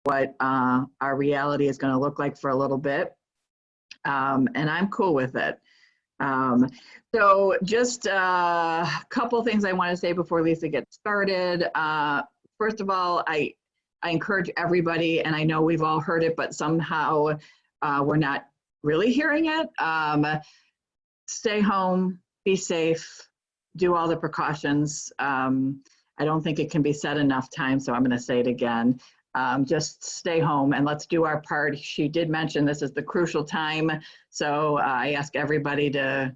what our reality is going to look like for a little bit. And I'm cool with it. So just a couple things I want to say before Lisa gets started. First of all, I encourage everybody, and I know we've all heard it, but somehow we're not really hearing it. Stay home, be safe, do all the precautions. I don't think it can be said enough times, so I'm going to say it again. Just stay home and let's do our part. She did mention this is the crucial time, so I ask everybody to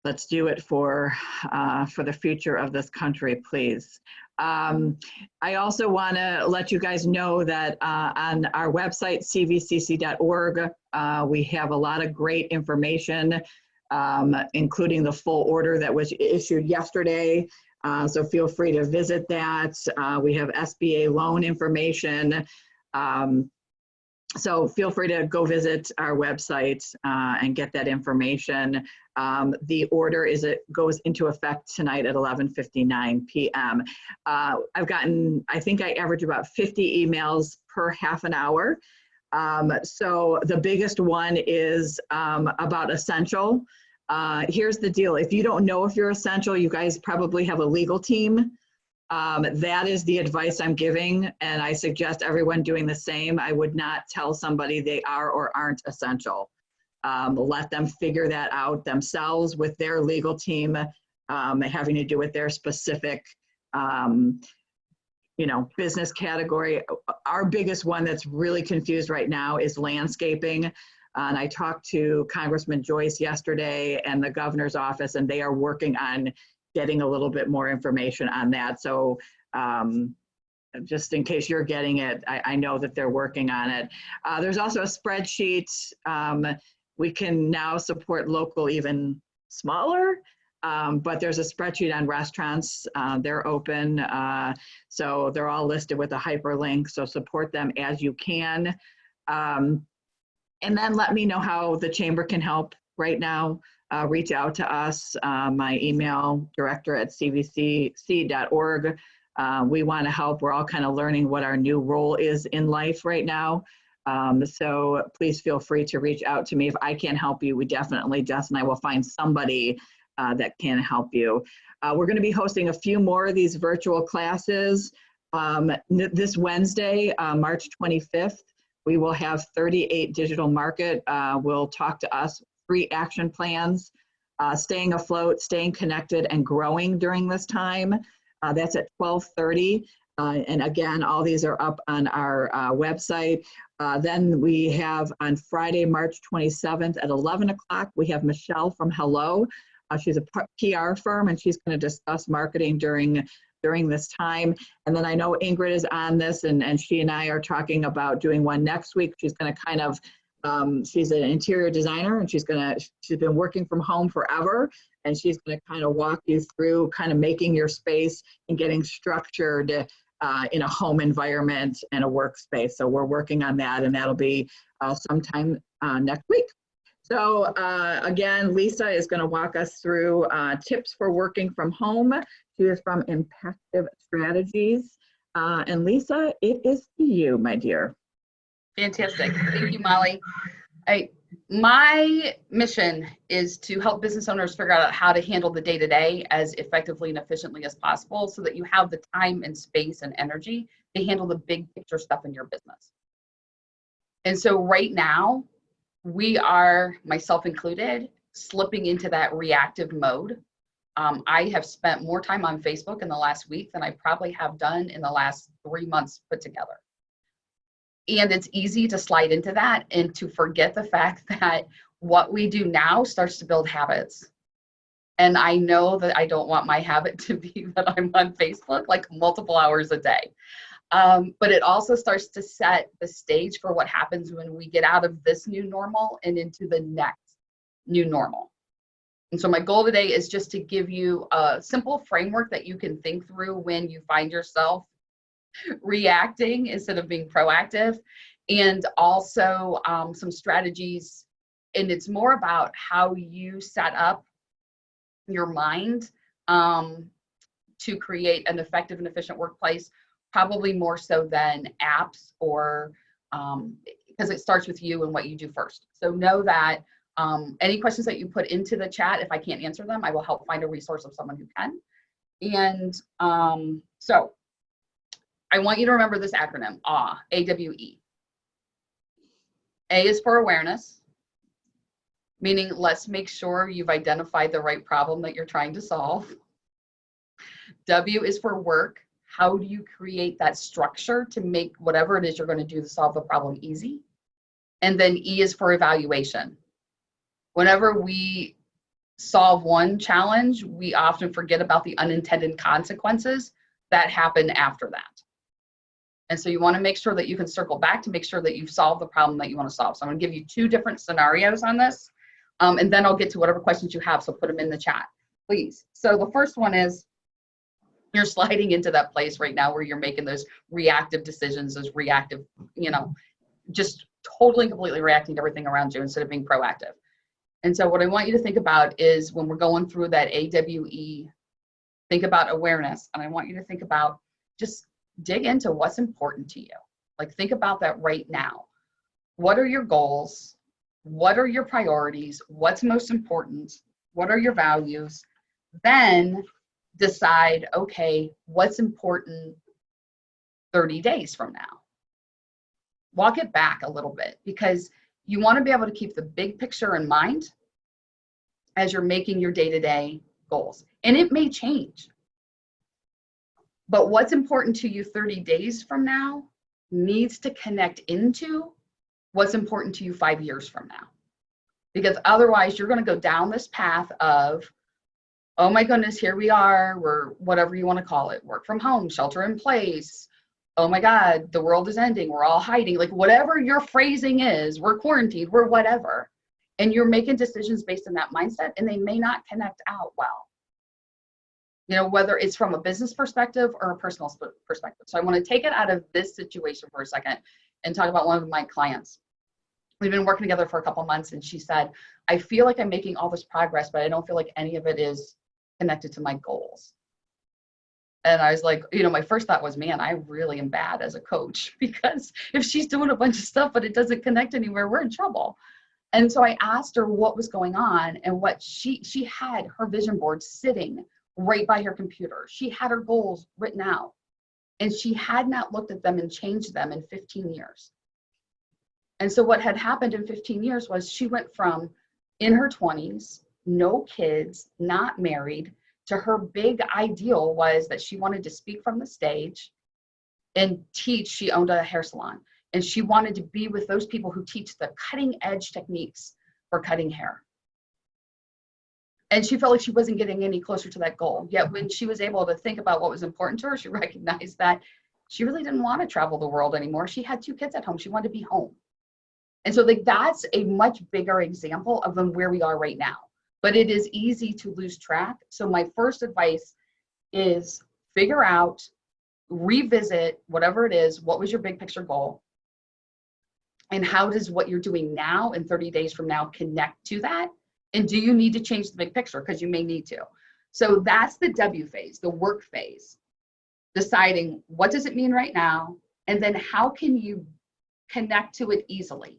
let's do it for the future of this country, please. I also want to let you guys know that on our website, cvcc.org, we have a lot of great information, including the full order that was issued yesterday. So feel free to visit that. We have SBA loan information. So feel free to go visit our website and get that information. The order goes into effect tonight at 11:59 p.m. I think I average about 50 emails per half an hour. So the biggest one is about essential. Here's the deal. If you don't know if you're essential, you guys probably have a legal team. That is the advice I'm giving, and I suggest everyone doing the same. I would not tell somebody they are or aren't essential. Let them figure that out themselves with their legal team, having to do with their specific business category. Our biggest one that's really confused right now is landscaping. And I talked to Congressman Joyce yesterday and the governor's office, and they are working on getting a little bit more information on that. So just in case you're getting it, I know that they're working on it. There's also a spreadsheet. We can now support local even smaller, but there's a spreadsheet on restaurants. They're open. So they're all listed with a hyperlink. So support them as you can. And then let me know how the chamber can help right now. Reach out to us, my email, director@cvcc.org. We want to help. We're all kind of learning what our new role is in life right now. So please feel free to reach out to me. If I can't help you, Jess and I will find somebody that can help you. We're going to be hosting a few more of these virtual classes. This Wednesday, March 25th, we will have 38 Digital Market. Will talk to us 3 action plans, staying afloat, staying connected, and growing during this time. That's at 12:30. And again, all these are up on our website. Then we have on Friday, March 27th at 11 o'clock, we have Michelle from Hello. She's a PR firm, and she's going to discuss marketing during this time. And then I know Ingrid is on this, and she and I are talking about doing one next week. She's going to kind of, she's an interior designer, and she's been working from home forever, and she's going to kind of walk you through kind of making your space and getting structured in a home environment and a workspace. So we're working on that, and that'll be sometime next week. So again, Lisa is going to walk us through tips for working from home. She is from Impactive Strategies. And Lisa, it is to you, my dear. Fantastic. Thank you, Molly. My mission is to help business owners figure out how to handle the day-to-day as effectively and efficiently as possible so that you have the time and space and energy to handle the big picture stuff in your business. And so right now, we are, myself included, slipping into that reactive mode. I have spent more time on Facebook in the last week than I probably have done in the last 3 months put together. And it's easy to slide into that and to forget the fact that what we do now starts to build habits. And I know that I don't want my habit to be that I'm on Facebook like multiple hours a day. But it also starts to set the stage for what happens when we get out of this new normal and into the next new normal. And so my goal today is just to give you a simple framework that you can think through when you find yourself reacting instead of being proactive, and also some strategies. And it's more about how you set up your mind to create an effective and efficient workplace probably more so than apps or because it starts with you and what you do first. So know that any questions that you put into the chat, if I can't answer them, I will help find a resource of someone who can. And so I want you to remember this acronym, AWWE. A is for awareness, meaning let's make sure you've identified the right problem that you're trying to solve. W is for work. How do you create that structure to make whatever it is you're going to do to solve the problem easy? And then E is for evaluation. Whenever we solve one challenge, we often forget about the unintended consequences that happen after that. And so you want to make sure that you can circle back to make sure that you've solved the problem that you want to solve. So I'm going to give you 2 different scenarios on this, and then I'll get to whatever questions you have, so put them in the chat, please. So the first one is, you're sliding into that place right now where you're making those reactive decisions, those reactive, just totally completely reacting to everything around you instead of being proactive. And so what I want you to think about is when we're going through that AWE, think about awareness. And I want you to think about, just dig into what's important to you. Like, think about that right now. What are your goals? What are your priorities? What's most important? What are your values? Then decide, okay, what's important 30 days from now? Walk it back a little bit, because you want to be able to keep the big picture in mind as you're making your day-to-day goals. And it may change. But what's important to you 30 days from now needs to connect into what's important to you 5 years from now. Because otherwise you're going to go down this path of, oh my goodness, here we are, we're whatever you want to call it, work from home, shelter in place. Oh my God, the world is ending, we're all hiding, like whatever your phrasing is, we're quarantined, we're whatever. And you're making decisions based on that mindset, and they may not connect out well. Whether it's from a business perspective or a personal perspective. So I want to take it out of this situation for a second and talk about one of my clients. We've been working together for a couple months, and she said, I feel like I'm making all this progress, but I don't feel like any of it is connected to my goals. And I was like, my first thought was, man, I really am bad as a coach, because if she's doing a bunch of stuff, but it doesn't connect anywhere, we're in trouble. And so I asked her what was going on, and what she had her vision board sitting right by her computer. She had her goals written out, and she had not looked at them and changed them in 15 years. And so what had happened in 15 years was she went from in her 20s, no kids, not married, to her big ideal was that she wanted to speak from the stage and teach. She owned a hair salon, and she wanted to be with those people who teach the cutting edge techniques for cutting hair. And she felt like she wasn't getting any closer to that goal. Yet when she was able to think about what was important to her, she recognized that she really didn't want to travel the world anymore. She had 2 kids at home. She wanted to be home. And so that's a much bigger example of where we are right now. But it is easy to lose track. So my first advice is figure out, revisit whatever it is, what was your big picture goal? And how does what you're doing now and 30 days from now connect to that? And do you need to change the big picture? Because you may need to. So that's the W phase, the work phase. Deciding what does it mean right now? And then how can you connect to it easily?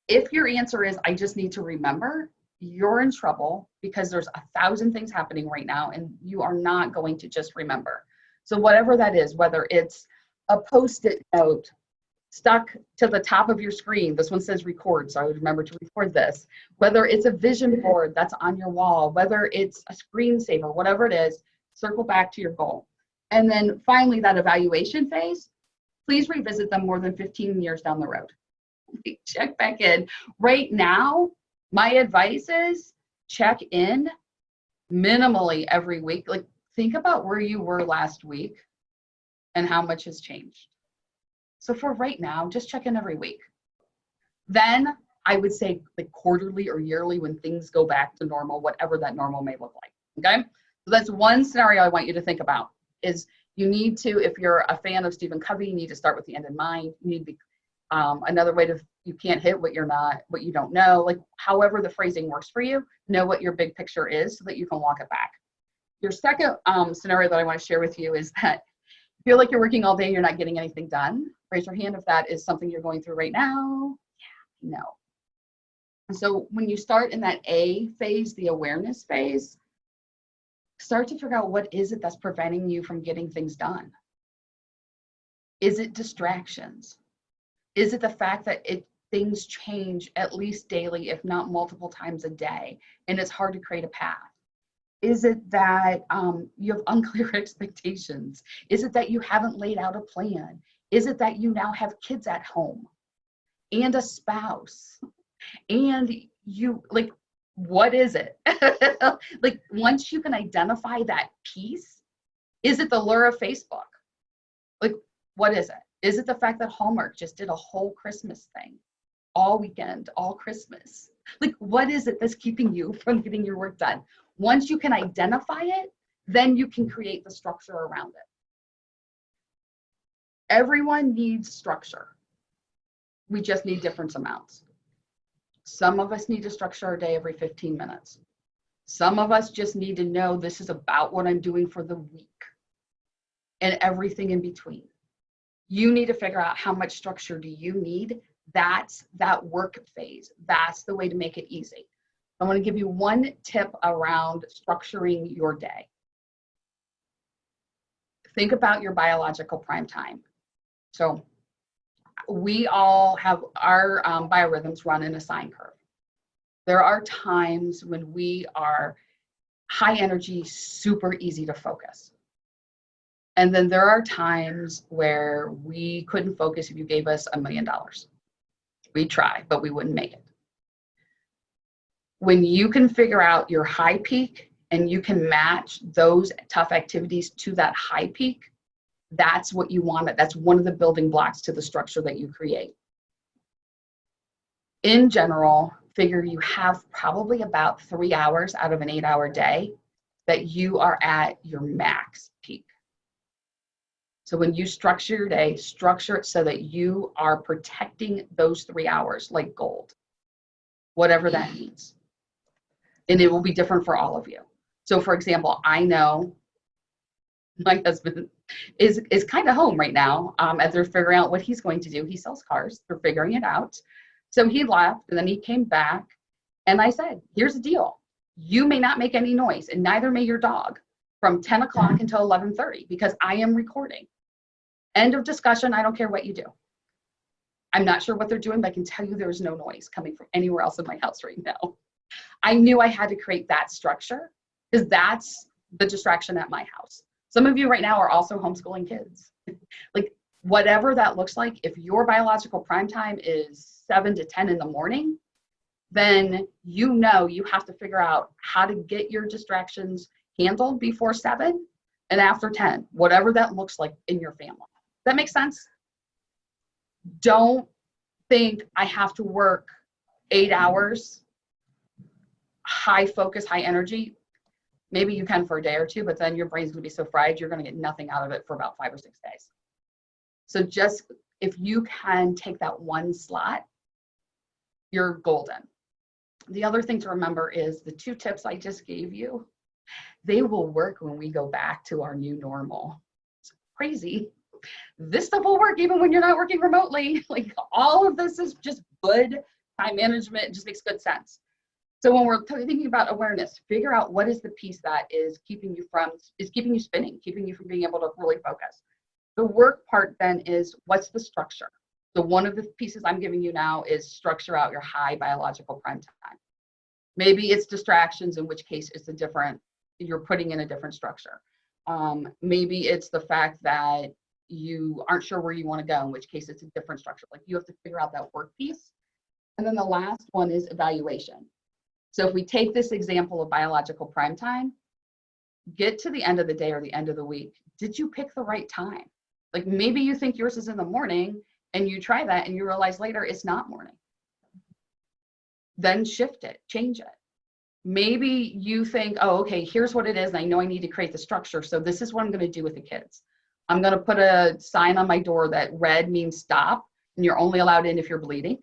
If your answer is, I just need to remember, you're in trouble, because there's 1,000 things happening right now and you are not going to just remember. So whatever that is, whether it's a Post-it note stuck to the top of your screen, this one says record, so I would remember to record this. Whether it's a vision board that's on your wall, whether it's a screensaver, whatever it is, circle back to your goal. And then finally, that evaluation phase, please revisit them more than 15 years down the road. Check back in. Right now, my advice is check in minimally every week. Like, think about where you were last week and how much has changed. So for right now, just check in every week. Then I would say like quarterly or yearly when things go back to normal, whatever that normal may look like. Okay, so that's one scenario I want you to think about. Is you need to, if you're a fan of Stephen Covey, you need to start with the end in mind. You need to be another way to, you can't hit what you don't know. Like however the phrasing works for you, know what your big picture is so that you can walk it back. Your second scenario that I want to share with you is that Feel like you're working all day and you're not getting anything done? Raise your hand if that is something you're going through right now. Yeah, no. And so when you start in that A phase, the awareness phase, start to figure out what is it that's preventing you from getting things done. Is it distractions? Is it the fact that things change at least daily, if not multiple times a day, and it's hard to create a path? Is it that you have unclear expectations? Is it that you haven't laid out a plan? Is it that you now have kids at home and a spouse? And you, like, what is it? Like, once you can identify that piece, is it the lure of Facebook? Like, what is it? Is it the fact that Hallmark just did a whole Christmas thing all weekend, all Christmas? Like, what is it that's keeping you from getting your work done? Once you can identify it, then you can create the structure around it. Everyone needs structure. We just need different amounts. Some of us need to structure our day every 15 minutes. Some of us just need to know this is about what I'm doing for the week and everything in between. You need to figure out how much structure do you need. That's that work phase. That's the way to make it easy. I want to give you one tip around structuring your day. Think about your biological prime time. So we all have our biorhythms run in a sine curve. There are times when we are high energy, super easy to focus. And then there are times where we couldn't focus if you gave us $1 million. We'd try, but we wouldn't make it. When you can figure out your high peak and you can match those tough activities to that high peak, that's what you want. That's one of the building blocks to the structure that you create. In general, figure you have probably about 3 hours out of an 8-hour day that you are at your max peak. So when you structure your day, structure it so that you are protecting those 3 hours like gold, whatever that means. And it will be different for all of you. So for example, I know my husband is kind of home right now as they're figuring out what he's going to do. He sells cars, they're figuring it out. So he left and then he came back and I said, here's the deal. You may not make any noise and neither may your dog from 10 o'clock until 11:30 because I am recording. End of discussion. I don't care what you do. I'm not sure what they're doing, but I can tell you there's no noise coming from anywhere else in my house right now. I knew I had to create that structure because that's the distraction at my house. Some of you right now are also homeschooling kids. Like whatever that looks like, if your biological prime time is 7 to 10 in the morning, then you know you have to figure out how to get your distractions handled before 7 and after 10, whatever that looks like in your family. That makes sense? Don't think I have to work 8 hours, high focus, high energy. Maybe you can for a day or two, but then your brain's gonna be so fried, you're gonna get nothing out of it for about 5 or 6 days. So just, if you can take that one slot, you're golden. The other thing to remember is the 2 tips I just gave you, they will work when we go back to our new normal. It's crazy. This stuff will work even when you're not working remotely. Like all of this is just good time management. It just makes good sense. So when we're thinking about awareness, figure out what is the piece that is keeping you spinning, keeping you from being able to really focus. The work part then is what's the structure? So one of the pieces I'm giving you now is structure out your high biological prime time. Maybe it's distractions, in which case it's you're putting in a different structure. Maybe it's the fact that you aren't sure where you want to go, in which case it's a different structure. Like you have to figure out that work piece. And then the last one is evaluation. So if we take this example of biological prime time, get to the end of the day or the end of the week. Did you pick the right time? Like maybe you think yours is in the morning and you try that and you realize later it's not morning. Then shift it, change it. Maybe you think, oh, okay, here's what it is. And I know I need to create the structure. So this is what I'm going to do with the kids. I'm going to put a sign on my door that red means stop and you're only allowed in if you're bleeding,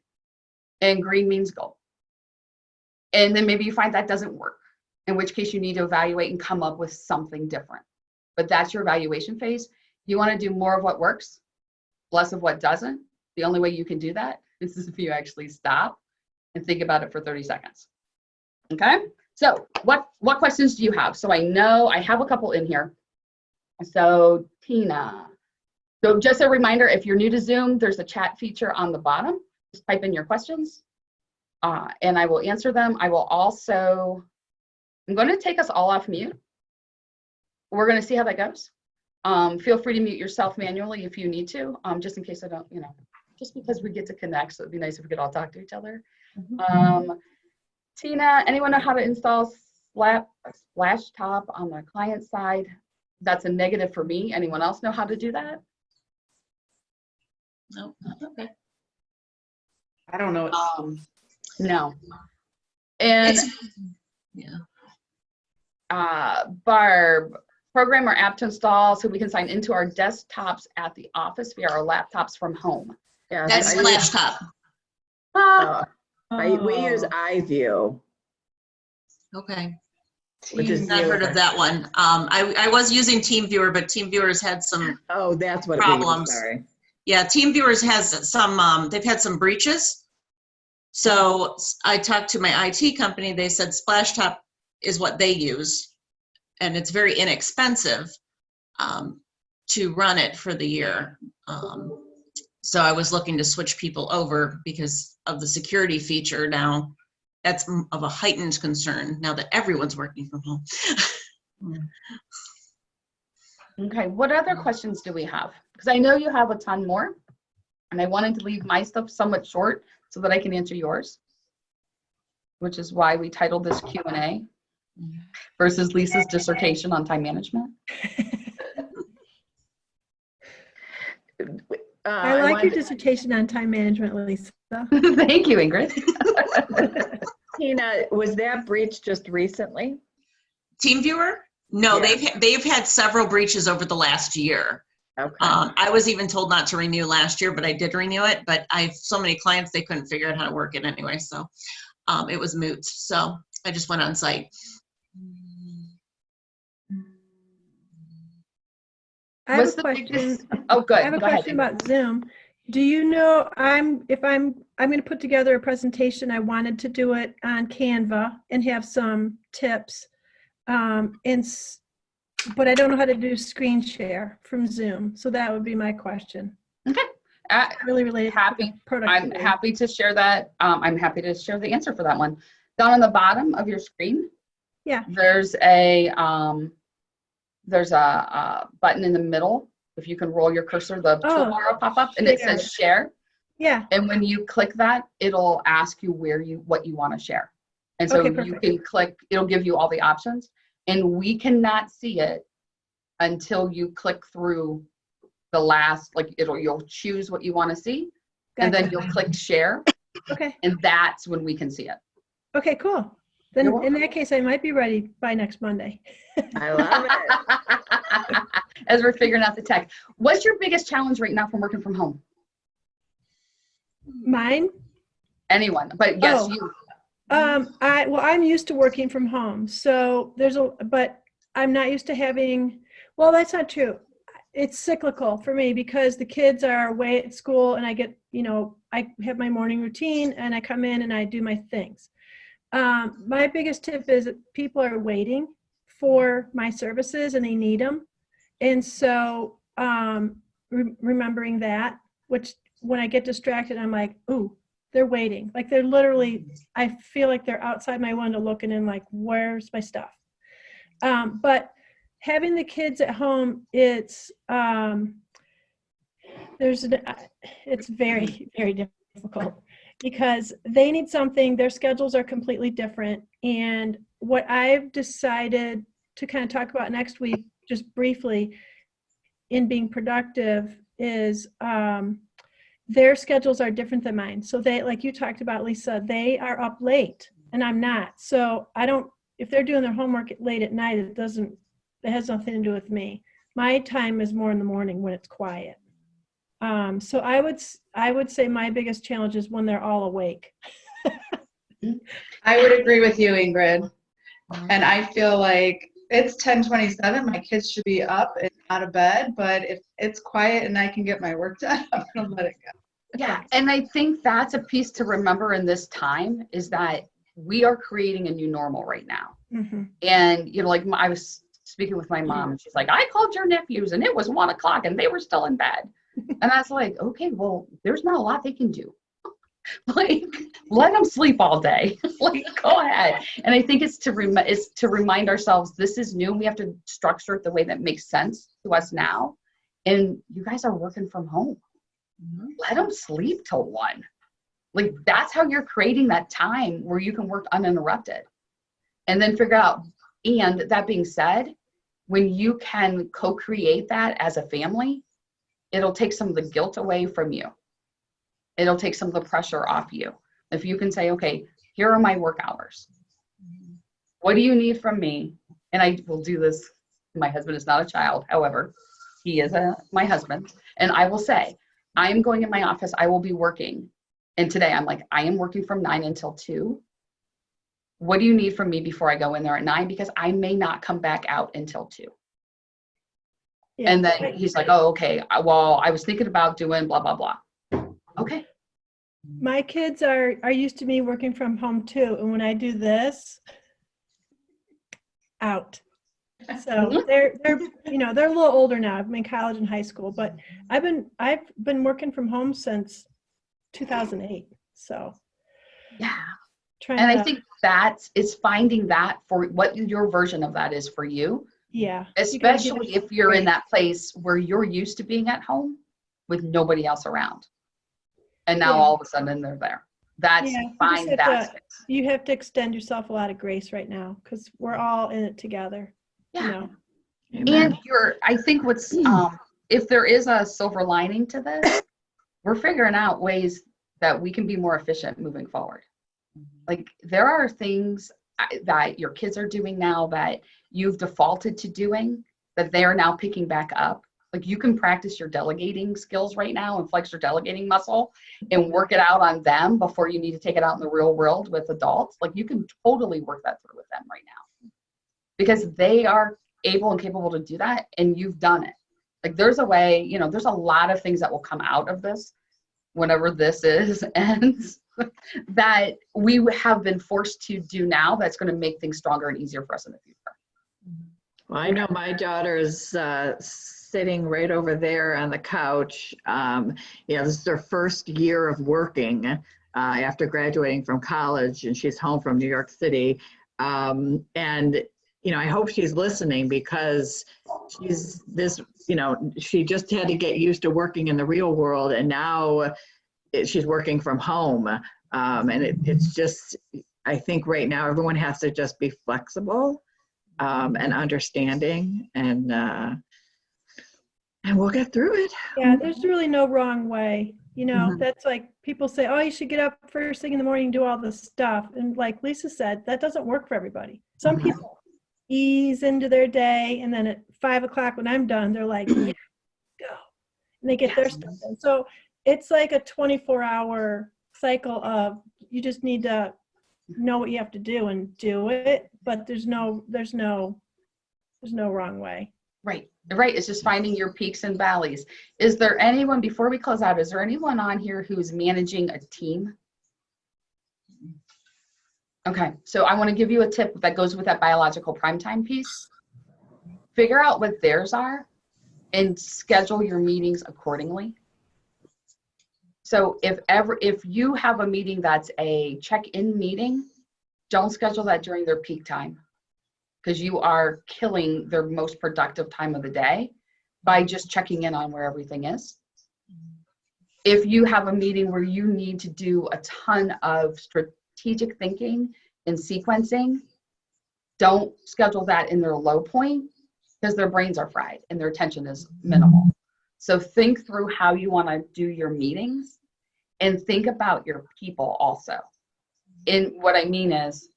and green means go. And then maybe you find that doesn't work, in which case you need to evaluate and come up with something different. But that's your evaluation phase. You want to do more of what works, less of what doesn't. The only way you can do that is if you actually stop and think about it for 30 seconds. Okay, so what questions do you have? So I know I have a couple in here. So Tina, so just a reminder, if you're new to Zoom, there's a chat feature on the bottom. Just type in your questions and I will answer them. I will also, I'm going to take us all off mute. We're going to see how that goes. Feel free to mute yourself manually if you need to, just in case I don't, just because we get to connect. So it'd be nice if we could all talk to each other. Tina, anyone know how to install Splash Top on the client side? That's a negative for me. Anyone else know how to do that? No, okay. I don't know. No. And yeah. Barb, program or app to install so we can sign into our desktops at the office via our laptops from home. Yeah, That's Splash Top. we use iView. Okay. Which is not heard of that one. I was using TeamViewer, but TeamViewer's had some that's what problems. It is, sorry. Yeah, TeamViewer's has some, they've had some breaches. So I talked to my IT company. They said Splash Top is what they use. And it's very inexpensive to run it for the year. So I was looking to switch people over because of the security feature now. That's of a heightened concern now that everyone's working from home. Okay, what other questions do we have? Because I know you have a ton more, and I wanted to leave my stuff somewhat short so that I can answer yours, which is why we titled this Q&A versus Lisa's dissertation on time management. I like your dissertation on time management, Lisa. Thank you, Ingrid. Tina, was that breach just recently? TeamViewer? No, Yeah. they've had several breaches over the last year. Okay. I was even told not to renew last year, but I did renew it. But I have so many clients, they couldn't figure out how to work it anyway. So it was moot. So I just went on site. I have a question. Oh, good. I have a question about Zoom. Do you know, I'm going to put together a presentation. I wanted to do it on Canva and have some tips. But I don't know how to do screen share from Zoom. So that would be my question. Okay. Really related to productivity. I'm happy to share that. I'm happy to share the answer for that one. Down on the bottom of your screen, yeah, there's a button in the middle. If you can roll your cursor, the toolbar will pop up and it says share. Yeah. And when you click that, it'll ask you what you want to share. And so you can click, it'll give you all the options. And we cannot see it until you click through the last, you'll choose what you want to see. Gotcha. And then you'll click share. Okay. And that's when we can see it. Okay, cool. Then in that case, I might be ready by next Monday. I love it. As we're figuring out the tech. What's your biggest challenge right now from working from home? Mine? Anyone, but yes, you. I'm used to working from home. So but I'm not used to having, well, that's not true. It's cyclical for me because the kids are away at school and I get, I have my morning routine and I come in and I do my things. My biggest tip is that people are waiting for my services and they need them. And so remembering that, which when I get distracted, I'm like, ooh, they're waiting. Like they're literally, I feel like they're outside my window looking in like, where's my stuff? But having the kids at home, it's very, very difficult because they need something, their schedules are completely different. And what I've decided to kind of talk about next week, just briefly in being productive is their schedules are different than mine. So they, like you talked about, Lisa, they are up late and I'm not. So if they're doing their homework late at night, it has nothing to do with me. My time is more in the morning when it's quiet. So I would say my biggest challenge is when they're all awake. I would agree with you, Ingrid. And I feel like it's 10:27. My kids should be up and out of bed, but if it's quiet and I can get my work done, I'm gonna let it go. Yeah, and I think that's a piece to remember in this time is that we are creating a new normal right now. Mm-hmm. And, you know, like I was speaking with my mom, and she's like, I called your nephews and it was 1 o'clock and they were still in bed. And I was like, okay, well, there's not a lot they can do. Like, let them sleep all day. Like, go ahead. And I think it's to remind ourselves this is new and we have to structure it the way that makes sense to us now. And you guys are working from home. Let them sleep till 1. Like, that's how you're creating that time where you can work uninterrupted. And then figure out, and that being said, when you can co-create that as a family, it'll take some of the guilt away from you. It'll take some of the pressure off you. If you can say, okay, here are my work hours. What do you need from me? And I will do this. My husband is not a child. However, he is my husband. And I will say, I'm going in my office. I will be working. And today I'm like, I am working from 9 until 2. What do you need from me before I go in there at 9? Because I may not come back out until 2. Yeah. And then he's like, oh, okay. Well, I was thinking about doing blah, blah, blah. Okay. My kids are used to me working from home too. And when I do this, out. So they're you know, they're a little older now. I'm in college and high school, but I've been working from home since 2008. So Yeah. trying And to, I think it's finding that for what your version of that is for you. yeah. Especially if you're in that place where you're used to being at home with nobody else around. And now all of a sudden they're there. That's find that space. You have to extend yourself a lot of grace right now because we're all in it together. Yeah. You know? And I think what's, if there is a silver lining to this, we're figuring out ways that we can be more efficient moving forward. Like, there are things that your kids are doing now that you've defaulted to doing that they're now picking back up. Like, you can practice your delegating skills right now and flex your delegating muscle and work it out on them before you need to take it out in the real world with adults. Like, you can totally work that through with them right now because they are able and capable to do that, and you've done it. Like, there's a way, you know, there's a lot of things that will come out of this whenever this ends that we have been forced to do now that's going to make things stronger and easier for us in the future. Well, I know my daughter is sitting right over there on the couch. You know, this is her first year of working after graduating from college, and she's home from New York City. And, you know, I hope she's listening because she's this, you know, she just had to get used to working in the real world, and now she's working from home. And it's just, I think right now everyone has to just be flexible and understanding, and we'll get through it. Yeah, there's really no wrong way. You know, that's like people say, oh, you should get up first thing in the morning and do all this stuff. And like Lisa said, that doesn't work for everybody. Some people ease into their day, and then at 5 o'clock when I'm done, they're like, yeah, go. And they get their stuff done. So it's like a 24-hour cycle of you just need to know what you have to do and do it, but there's no wrong way. Right. It's just finding your peaks and valleys. Is there anyone, before we close out, is there anyone on here who's managing a team? Okay, so I want to give you a tip that goes with that biological primetime piece. Figure out what theirs are and schedule your meetings accordingly. So if you have a meeting that's a check-in meeting, don't schedule that during their peak time, because you are killing their most productive time of the day by just checking in on where everything is. If you have a meeting where you need to do a ton of strategic thinking and sequencing, don't schedule that in their low point because their brains are fried and their attention is minimal. So think through how you want to do your meetings and think about your people also. And what I mean is,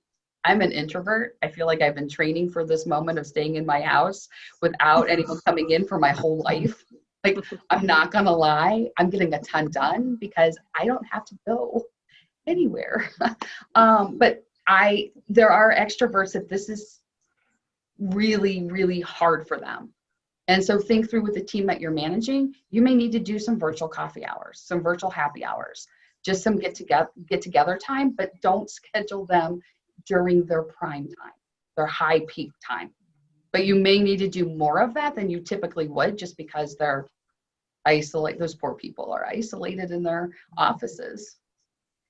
I'm an introvert. I feel like I've been training for this moment of staying in my house without anyone coming in for my whole life. Like, I'm not gonna lie, I'm getting a ton done because I don't have to go anywhere. But there are extroverts that this is really, really hard for them. And so think through with the team that you're managing, you may need to do some virtual coffee hours, some virtual happy hours, just some get together time, but don't schedule them during their prime time, their high peak time. But you may need to do more of that than you typically would, just because they're those poor people are isolated in their offices,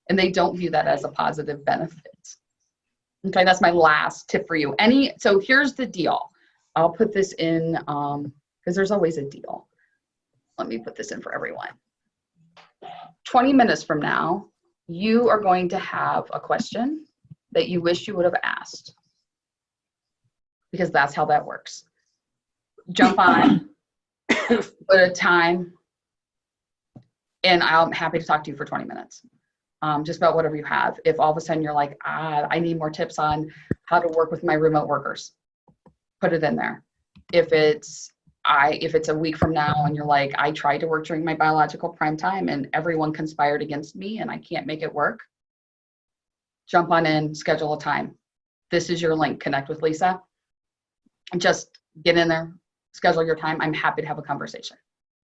and they don't view that as a positive benefit. Okay, that's my last tip for you. So here's the deal. I'll put this in, because there's always a deal. Let me put this in for everyone. 20 minutes from now, you are going to have a question that you wish you would have asked, because that's how that works. Jump on, put a time, and I'm happy to talk to you for 20 minutes. Just about whatever you have. If all of a sudden you're like, I need more tips on how to work with my remote workers, put it in there. If it's a week from now and you're like, I tried to work during my biological prime time and everyone conspired against me and I can't make it work, jump on in, schedule a time. This is your link, connect with Lisa. Just get in there, schedule your time. I'm happy to have a conversation.